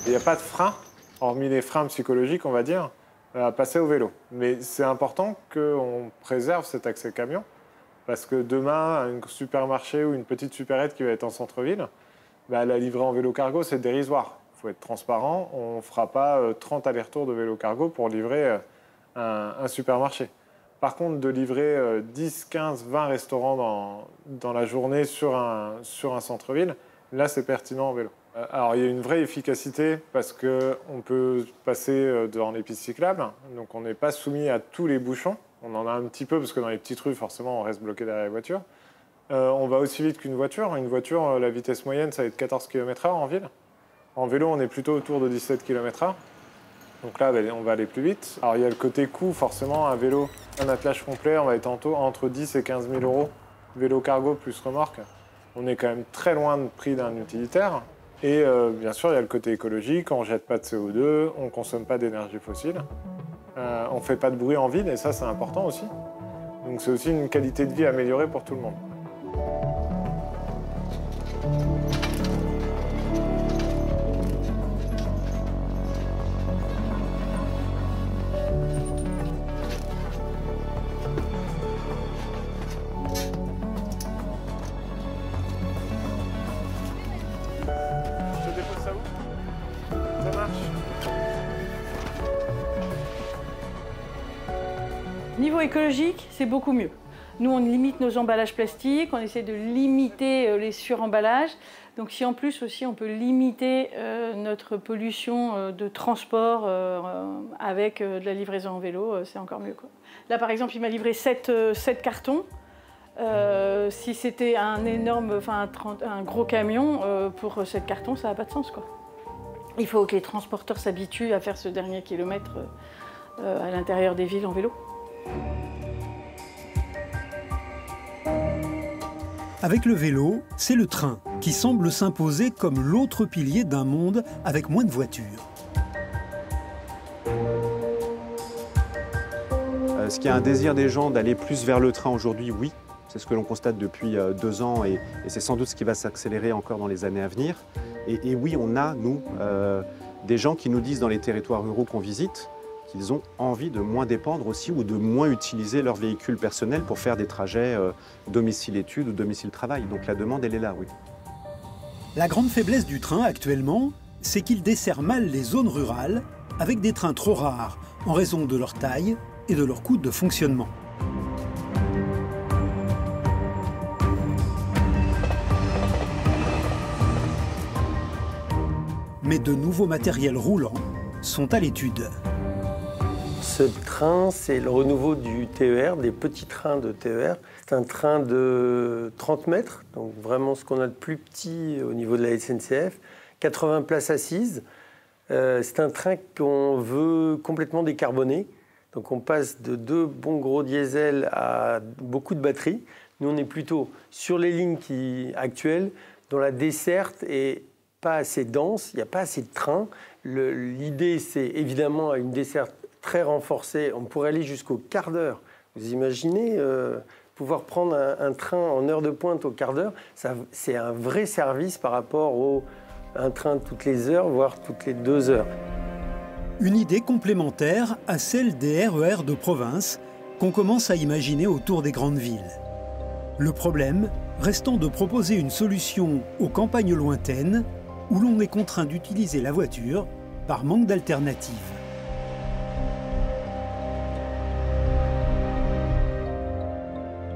Il n'y a pas de frein, hormis les freins psychologiques, on va dire, à passer au vélo. Mais c'est important qu'on préserve cet accès camion, parce que demain, un supermarché ou une petite supérette qui va être en centre-ville, la livrer en vélo cargo, c'est dérisoire. Il faut être transparent, on ne fera pas 30 allers-retours de vélo cargo pour livrer un supermarché. Par contre, de livrer 10, 15, 20 restaurants dans la journée sur un centre-ville, là, c'est pertinent en vélo. Alors, il y a une vraie efficacité parce qu'on peut passer dans les pistes cyclables, donc on n'est pas soumis à tous les bouchons. On en a un petit peu parce que dans les petites rues, forcément, on reste bloqué derrière les voitures. On va aussi vite qu'une voiture. Une voiture, la vitesse moyenne, ça va être 14 km/h en ville. En vélo, on est plutôt autour de 17 km/h. Donc là, on va aller plus vite. Alors, il y a le côté coût, forcément, un vélo, un attelage complet, on va être entre 10 et 15 000 euros. Vélo cargo plus remorque. On est quand même très loin de prix d'un utilitaire. Et bien sûr, il y a le côté écologique, on ne jette pas de CO2, on ne consomme pas d'énergie fossile, on ne fait pas de bruit en ville, et ça, c'est important aussi. Donc c'est aussi une qualité de vie améliorée pour tout le monde. Niveau écologique, c'est beaucoup mieux. Nous, on limite nos emballages plastiques, on essaie de limiter les suremballages. Donc si en plus aussi on peut limiter notre pollution de transport avec de la livraison en vélo, c'est encore mieux, quoi. Là, par exemple, il m'a livré 7 cartons. Si c'était un gros camion, pour 7 cartons, ça n'a pas de sens, quoi. Il faut que les transporteurs s'habituent à faire ce dernier kilomètre à l'intérieur des villes en vélo. Avec le vélo, c'est le train qui semble s'imposer comme l'autre pilier d'un monde avec moins de voitures. Est-ce qu'il y a un désir des gens d'aller plus vers le train aujourd'hui? Oui, c'est ce que l'on constate depuis 2 ans et c'est sans doute ce qui va s'accélérer encore dans les années à venir. Et oui, on a, nous, des gens qui nous disent dans les territoires ruraux qu'on visite qu'ils ont envie de moins dépendre aussi ou de moins utiliser leur véhicule personnel pour faire des trajets domicile-études ou domicile-travail. Donc la demande, elle est là, oui. La grande faiblesse du train actuellement, c'est qu'il dessert mal les zones rurales avec des trains trop rares en raison de leur taille et de leur coût de fonctionnement. Mais de nouveaux matériels roulants sont à l'étude. Ce train, c'est le renouveau du TER, des petits trains de TER. C'est un train de 30 mètres, donc vraiment ce qu'on a de plus petit au niveau de la SNCF. 80 places assises. C'est un train qu'on veut complètement décarboner. Donc on passe de 2 bons gros diesels à beaucoup de batteries. Nous, on est plutôt sur les lignes actuelles dont la desserte est pas assez dense, il n'y a pas assez de trains. L'idée, c'est évidemment une desserte très renforcée. On pourrait aller jusqu'au quart d'heure. Vous imaginez pouvoir prendre un train en heure de pointe au quart d'heure, c'est un vrai service par rapport aux un train toutes les heures, voire toutes les 2 heures. Une idée complémentaire à celle des RER de province qu'on commence à imaginer autour des grandes villes. Le problème restant de proposer une solution aux campagnes lointaines où l'on est contraint d'utiliser la voiture par manque d'alternatives.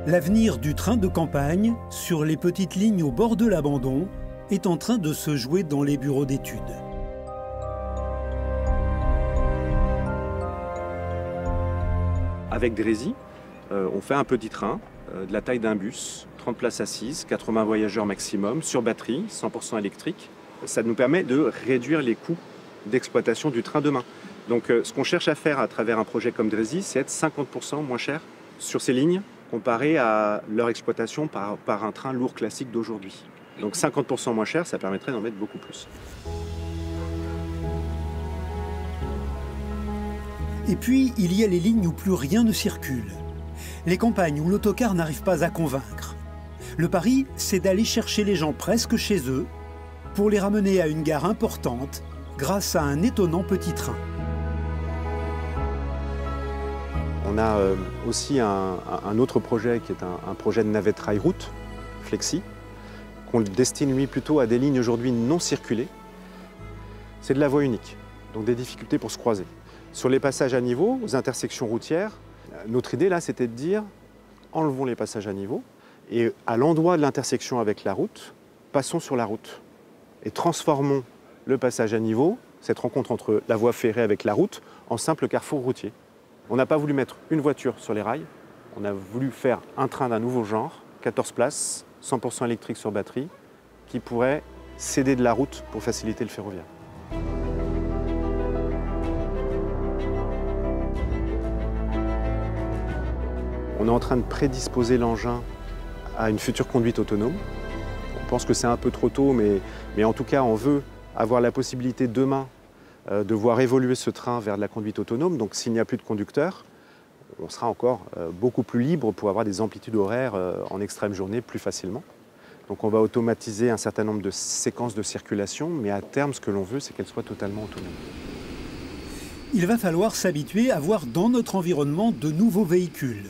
L'avenir du train de campagne sur les petites lignes au bord de l'abandon est en train de se jouer dans les bureaux d'études. Avec Drézy, on fait un petit train de la taille d'un bus, 30 places assises, 80 voyageurs maximum, sur batterie, 100% électrique. Ça nous permet de réduire les coûts d'exploitation du train demain. Donc ce qu'on cherche à faire à travers un projet comme Drézy, c'est être 50% moins cher sur ces lignes comparé à leur exploitation par un train lourd classique d'aujourd'hui. Donc 50% moins cher, ça permettrait d'en mettre beaucoup plus. Et puis, il y a les lignes où plus rien ne circule. Les campagnes où l'autocar n'arrive pas à convaincre. Le pari, c'est d'aller chercher les gens presque chez eux pour les ramener à une gare importante grâce à un étonnant petit train. On a aussi un autre projet qui est un projet de navette rail-route, Flexi, qu'on destine lui plutôt à des lignes aujourd'hui non circulées. C'est de la voie unique, donc des difficultés pour se croiser. Sur les passages à niveau, aux intersections routières, notre idée là, c'était de dire enlevons les passages à niveau et à l'endroit de l'intersection avec la route, passons sur la route et transformons le passage à niveau, cette rencontre entre la voie ferrée avec la route, en simple carrefour routier. On n'a pas voulu mettre une voiture sur les rails, on a voulu faire un train d'un nouveau genre, 14 places, 100% électrique sur batterie, qui pourrait céder de la route pour faciliter le ferroviaire. On est en train de prédisposer l'engin à une future conduite autonome. On pense que c'est un peu trop tôt, mais en tout cas, on veut avoir la possibilité demain de voir évoluer ce train vers de la conduite autonome. Donc s'il n'y a plus de conducteur, on sera encore beaucoup plus libre pour avoir des amplitudes horaires en extrême journée plus facilement. Donc on va automatiser un certain nombre de séquences de circulation, mais à terme, ce que l'on veut, c'est qu'elles soient totalement autonomes. Il va falloir s'habituer à voir dans notre environnement de nouveaux véhicules,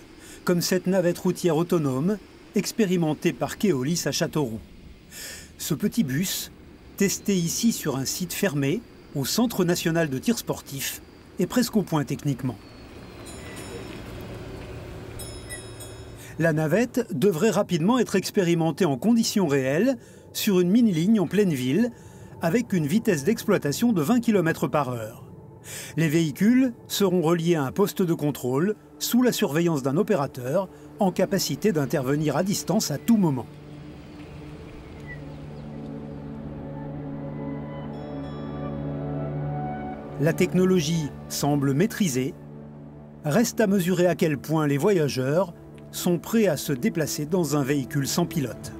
comme cette navette routière autonome expérimentée par Keolis à Châteauroux. Ce petit bus, testé ici sur un site fermé, au Centre national de tir sportif, est presque au point techniquement. La navette devrait rapidement être expérimentée en conditions réelles sur une mini-ligne en pleine ville, avec une vitesse d'exploitation de 20 km/h. Les véhicules seront reliés à un poste de contrôle sous la surveillance d'un opérateur en capacité d'intervenir à distance à tout moment. La technologie semble maîtrisée. Reste à mesurer à quel point les voyageurs sont prêts à se déplacer dans un véhicule sans pilote.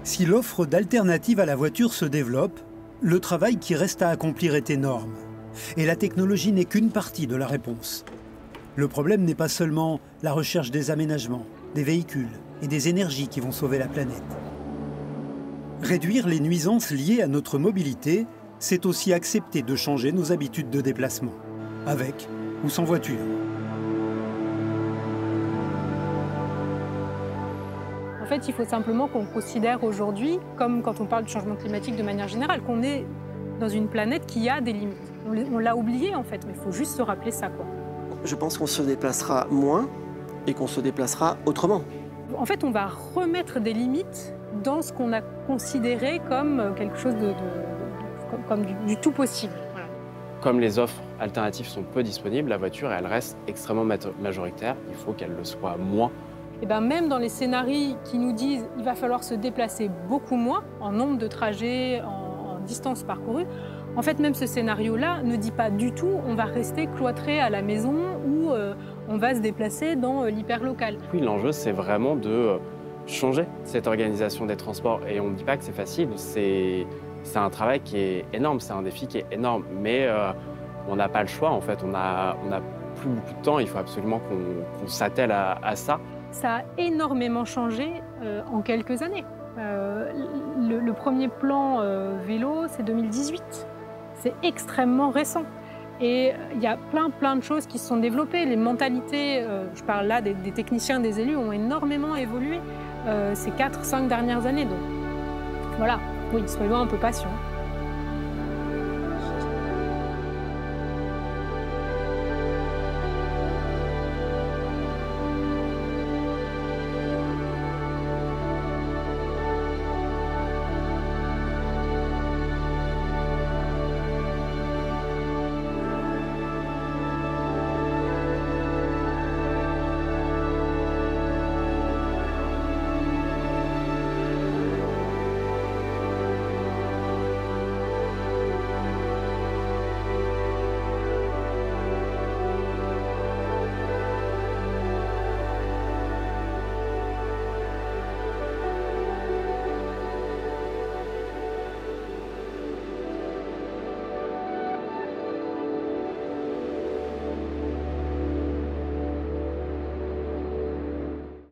Si l'offre d'alternatives à la voiture se développe, le travail qui reste à accomplir est énorme. Et la technologie n'est qu'une partie de la réponse. Le problème n'est pas seulement la recherche des aménagements, des véhicules et des énergies qui vont sauver la planète. Réduire les nuisances liées à notre mobilité, c'est aussi accepter de changer nos habitudes de déplacement, avec ou sans voiture. En fait, il faut simplement qu'on considère aujourd'hui, comme quand on parle de changement climatique de manière générale, qu'on est dans une planète qui a des limites. On l'a oublié en fait, mais il faut juste se rappeler ça, quoi. Je pense qu'on se déplacera moins et qu'on se déplacera autrement. En fait, on va remettre des limites dans ce qu'on a considéré comme quelque chose comme du tout possible. Voilà. Comme les offres alternatives sont peu disponibles, la voiture, elle reste extrêmement majoritaire. Il faut qu'elle le soit moins. Et bien même dans les scénarios qui nous disent qu'il va falloir se déplacer beaucoup moins en nombre de trajets, en distance parcourue, en fait, même ce scénario-là ne dit pas du tout on va rester cloîtré à la maison ou on va se déplacer dans l'hyperlocal. Oui, l'enjeu, c'est vraiment de changer cette organisation des transports. Et on ne dit pas que c'est facile, c'est un travail qui est énorme, c'est un défi qui est énorme. Mais On n'a pas le choix, en fait, on a plus beaucoup de temps, il faut absolument qu'on s'attelle à ça. Ça a énormément changé en quelques années. Le premier plan vélo, c'est 2018. C'est extrêmement récent. Et il y a plein de choses qui se sont développées. Les mentalités, je parle là des techniciens, des élus, ont énormément évolué ces 4-5 dernières années. Donc voilà, oui, soyons un peu patients.